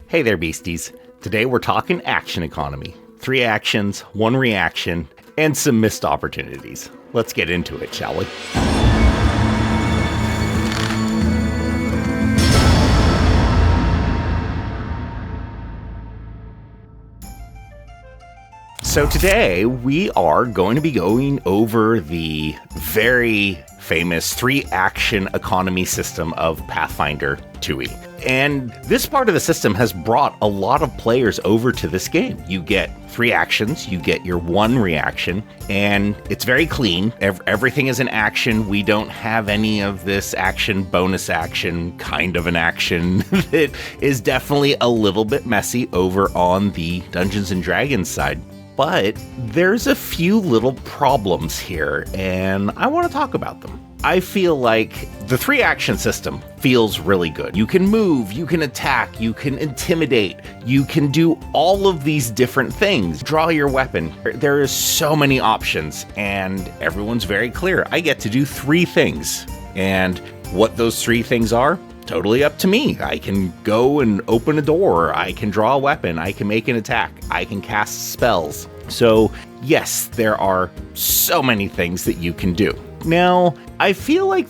Hey there, beasties. Today we're talking action economy. 3 actions, 1 reaction, and some missed opportunities. Let's get into it, shall we? So today we are going to be going over the very famous 3-action economy system of Pathfinder 2e. And this part of the system has brought a lot of players over to this game. You get 3 actions, you get your 1 reaction, and it's very clean. Everything is an action. We don't have any of this action, bonus action, kind of an action that is definitely a little bit messy over on the Dungeons & Dragons side. But there's a few little problems here, and I want to talk about them. I feel like the 3-action system feels really good. You can move, you can attack, you can intimidate, you can do all of these different things. Draw your weapon. There is so many options, and everyone's very clear. I get to do 3 things, and what those 3 things are, totally up to me. I can go and open a door, I can draw a weapon, I can make an attack, I can cast spells. So yes, there are so many things that you can do. Now, I feel like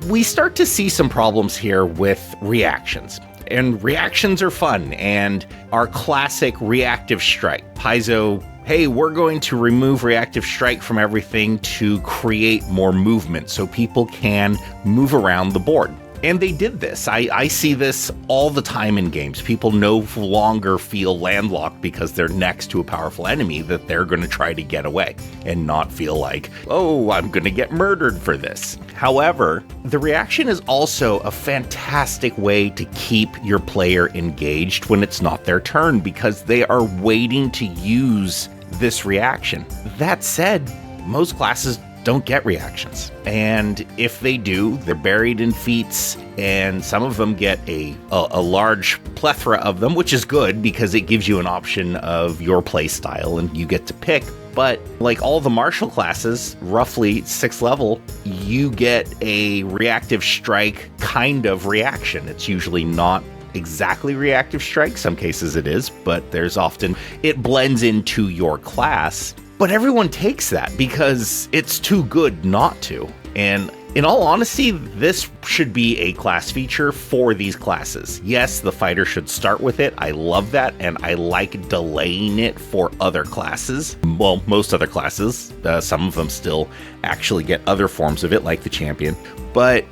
we start to see some problems here with reactions. And reactions are fun, and our classic reactive strike. Paizo, hey, we're going to remove reactive strike from everything to create more movement so people can move around the board. And they did this. I see this all the time in games. People no longer feel landlocked because they're next to a powerful enemy that they're going to try to get away and not feel like, oh, I'm going to get murdered for this. However, the reaction is also a fantastic way to keep your player engaged when it's not their turn because they are waiting to use this reaction. That said, most classes don't get reactions. And if they do, they're buried in feats, and some of them get a large plethora of them, which is good because it gives you an option of your play style and you get to pick. But like all the martial classes, roughly 6th level, you get a reactive strike kind of reaction. It's usually not exactly reactive strike. Some cases it is, but there's often it blends into your class. But everyone takes that because it's too good not to. And in all honesty, this should be a class feature for these classes. Yes, the fighter should start with it. I love that, and I like delaying it for other classes. Well, most other classes. Some of them still actually get other forms of it, like the champion. But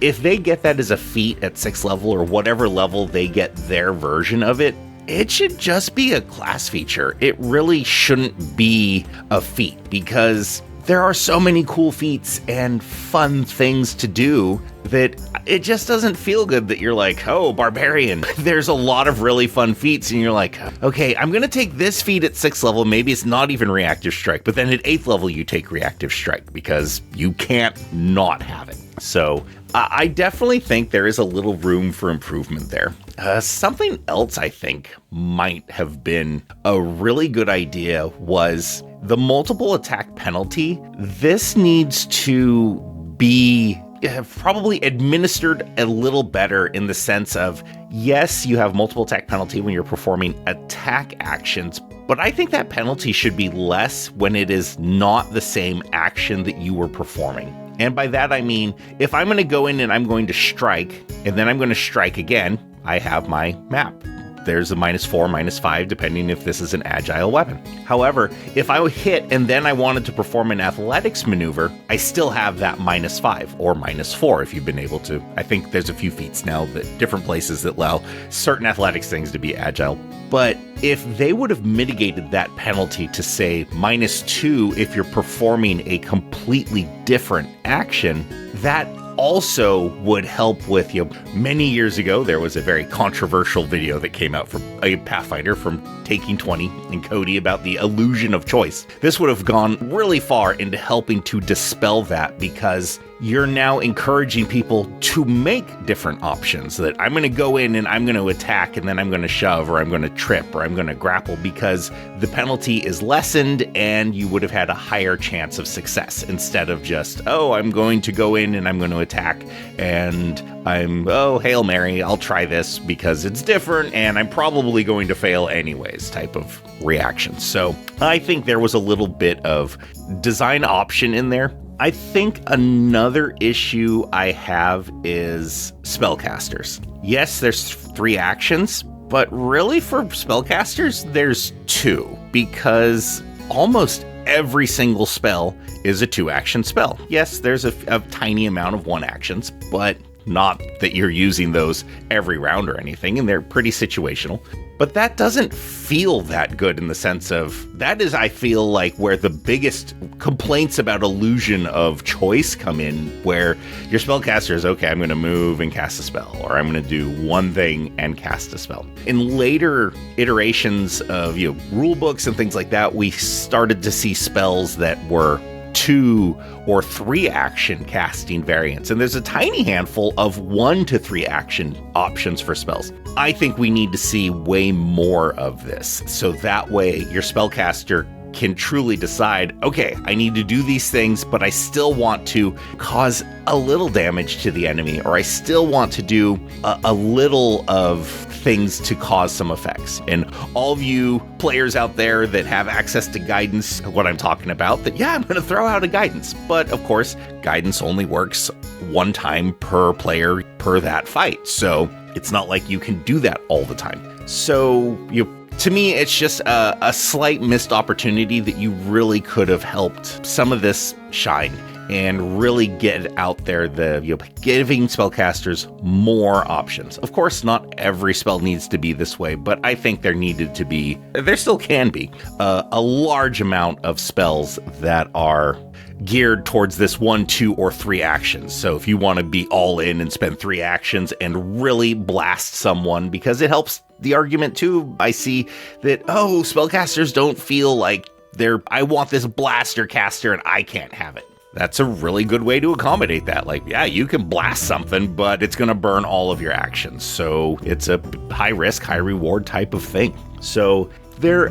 if they get that as a feat at 6th level or whatever level they get their version of it, it should just be a class feature. It really shouldn't be a feat because there are so many cool feats and fun things to do that it just doesn't feel good that you're like, oh, barbarian. There's a lot of really fun feats and you're like, okay, I'm going to take this feat at 6th level. Maybe it's not even reactive strike, but then at 8th level, you take reactive strike because you can't not have it. So I definitely think there is a little room for improvement there. Something else I think might have been a really good idea was the multiple attack penalty. This needs to be probably administered a little better in the sense of, yes, you have multiple attack penalty when you're performing attack actions, but I think that penalty should be less when it is not the same action that you were performing. And by that, I mean, if I'm going to go in and I'm going to strike, and then I'm going to strike again, I have my map. There's a -4, -5, depending if this is an agile weapon. However, if I hit and then I wanted to perform an athletics maneuver, I still have that -5 or -4 if you've been able to. I think there's a few feats now that different places that allow certain athletics things to be agile. But if they would have mitigated that penalty to say -2 if you're performing a completely different action, that also would help with, many years ago, there was a very controversial video that came out from a Pathfinder from Taking 20 and Cody about the illusion of choice. This would have gone really far into helping to dispel that because you're now encouraging people to make different options. That I'm going to go in and I'm going to attack, and then I'm going to shove, or I'm going to trip, or I'm going to grapple, because the penalty is lessened and you would have had a higher chance of success, instead of just, oh, I'm going to go in and I'm going to attack, and Hail Mary, I'll try this because it's different and I'm probably going to fail anyways type of reaction. So I think there was a little bit of design option in there. I think another issue I have is spellcasters. Yes, there's 3 actions, but really for spellcasters, there's 2, because almost every single spell is a 2-action spell. Yes, there's a tiny amount of 1 actions, but not that you're using those every round or anything, and they're pretty situational. But that doesn't feel that good, in the sense of, that is, I feel like, where the biggest complaints about illusion of choice come in, where your spellcaster is, okay, I'm going to move and cast a spell, or I'm going to do one thing and cast a spell. In later iterations of, rule books and things like that, we started to see spells that were 2 or 3 action casting variants, and there's a tiny handful of 1 to 3 action options for spells. I think we need to see way more of this, so that way your spellcaster can truly decide, okay, I need to do these things, but I still want to cause a little damage to the enemy, or I still want to do a little of things to cause some effects. And all of you players out there that have access to guidance, what I'm talking about, that, yeah, I'm going to throw out a guidance. But of course, guidance only works 1 time per player per that fight. So it's not like you can do that all the time. So to me, it's just a slight missed opportunity that you really could have helped some of this shine and really get out there, giving spellcasters more options. Of course, not every spell needs to be this way, but I think there still can be a large amount of spells that are geared towards this 1, 2, or 3 actions. So if you want to be all in and spend 3 actions and really blast someone, because it helps the argument too, I see that, spellcasters don't feel like I want this blaster caster and I can't have it. That's a really good way to accommodate that. Like, yeah, you can blast something, but it's going to burn all of your actions. So it's a high risk, high reward type of thing. So there's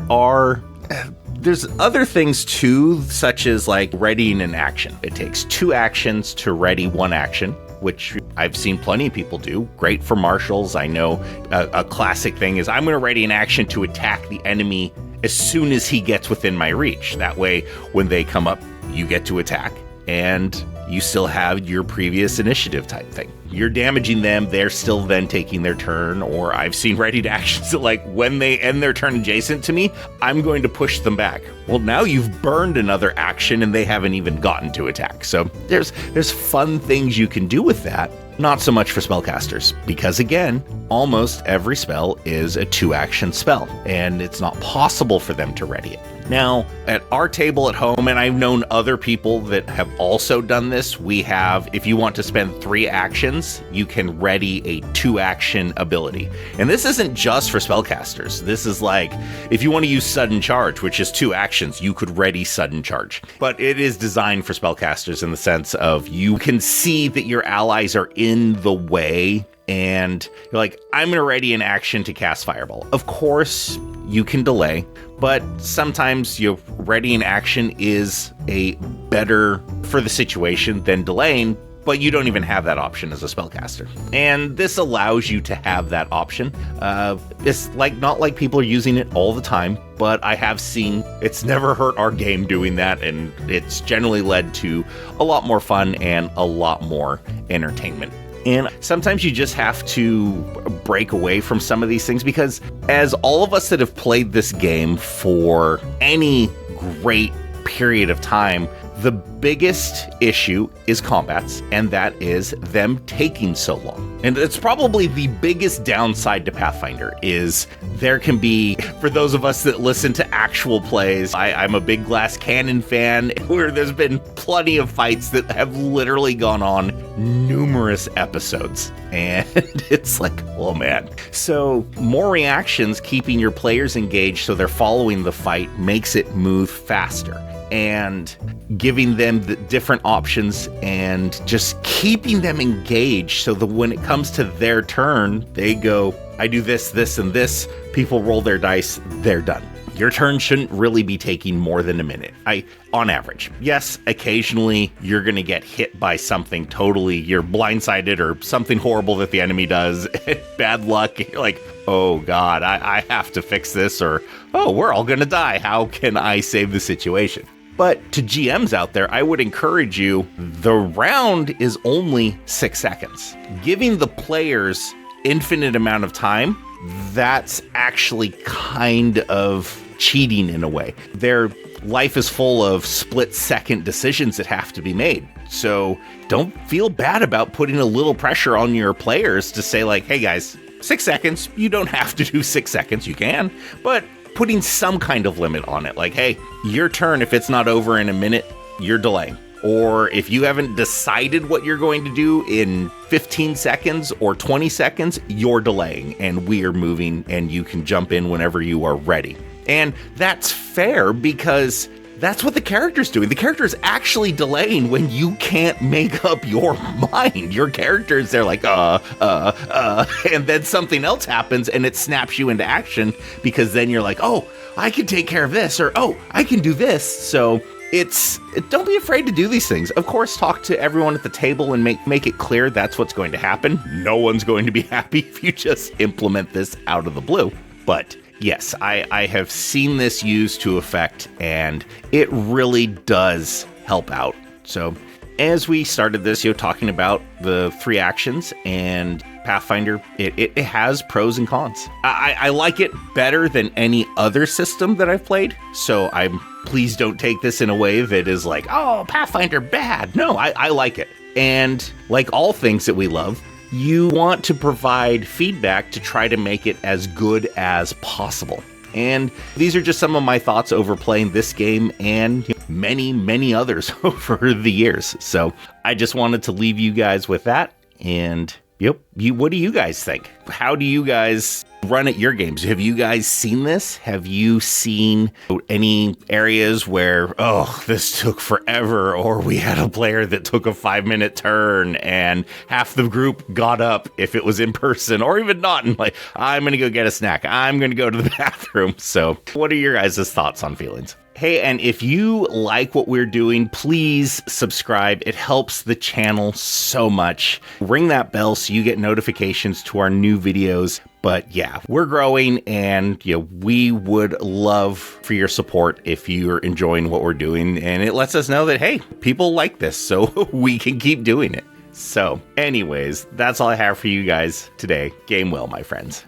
other things too, such as like readying an action. It takes 2 actions to ready 1 action, which I've seen plenty of people do. Great for marshals. I know a classic thing is, I'm going to ready an action to attack the enemy as soon as he gets within my reach. That way, when they come up, you get to attack, and you still have your previous initiative type thing. You're damaging them, they're still then taking their turn, or I've seen ready actions that, like, when they end their turn adjacent to me, I'm going to push them back. Well, now you've burned another action and they haven't even gotten to attack. So there's fun things you can do with that. Not so much for spellcasters, because again, almost every spell is a 2-action spell, and it's not possible for them to ready it. Now, at our table at home, and I've known other people that have also done this, we have, if you want to spend 3 actions, you can ready a 2-action ability. And this isn't just for spellcasters. This is like, if you want to use Sudden Charge, which is 2 actions, you could ready Sudden Charge. But it is designed for spellcasters in the sense of, you can see that your allies are in the way, and you're like, I'm going to ready an action to cast Fireball. Of course, you can delay, but sometimes readying action is a better for the situation than delaying, but you don't even have that option as a spellcaster. And this allows you to have that option. It's not like people are using it all the time, but I have seen it's never hurt our game doing that, and it's generally led to a lot more fun and a lot more entertainment. And sometimes you just have to break away from some of these things, because as all of us that have played this game for any great period of time, the biggest issue is combats, and that is them taking so long. And it's probably the biggest downside to Pathfinder, is there can be, for those of us that listen to actual plays, I'm a big Glass Cannon fan, where there's been plenty of fights that have literally gone on numerous episodes. And it's like, oh man. So more reactions, keeping your players engaged so they're following the fight, makes it move faster. And giving them them the different options and just keeping them engaged so that when it comes to their turn, they go, I do this, this, and this. People roll their dice, they're done. Your turn shouldn't really be taking more than a minute, on average. Yes, occasionally you're going to get hit by something totally, you're blindsided or something horrible that the enemy does, bad luck, you're like, oh God, I have to fix this, or, oh, we're all going to die, how can I save the situation? But to GMs out there, I would encourage you, the round is only 6 seconds. Giving the players infinite amount of time, that's actually kind of cheating in a way. Their life is full of split-second decisions that have to be made. So don't feel bad about putting a little pressure on your players to say like, hey guys, 6 seconds, you don't have to do 6 seconds, you can, but putting some kind of limit on it. Like, hey, your turn, if it's not over in a minute, you're delaying. Or if you haven't decided what you're going to do in 15 seconds or 20 seconds, you're delaying and we are moving and you can jump in whenever you are ready. And that's fair because that's what the character's doing. The character is actually delaying when you can't make up your mind. Your character's there like, and then something else happens and it snaps you into action because then you're like, oh, I can take care of this, or, oh, I can do this. So don't be afraid to do these things. Of course, talk to everyone at the table and make it clear that's what's going to happen. No one's going to be happy if you just implement this out of the blue. But yes, I have seen this used to effect, and it really does help out. So as we started this, talking about the 3 actions and Pathfinder, it has pros and cons. I like it better than any other system that I've played. So please don't take this in a way that is like, oh, Pathfinder bad. No, I like it. And like all things that we love, you want to provide feedback to try to make it as good as possible. And these are just some of my thoughts over playing this game and many, many others over the years. So I just wanted to leave you guys with that. And what do you guys think? How do you guys run at your games? Have you guys seen this? Have you seen any areas where, oh, this took forever, or we had a player that took a 5-minute turn and half the group got up if it was in person or even not, and like, I'm going to go get a snack. I'm going to go to the bathroom. So what are your guys' thoughts on feelings? Hey, and if you like what we're doing, please subscribe. It helps the channel so much. Ring that bell so you get notifications to our new videos. But yeah, we're growing, and we would love for your support if you're enjoying what we're doing. And it lets us know that, hey, people like this, so we can keep doing it. So anyways, that's all I have for you guys today. Game well, my friends.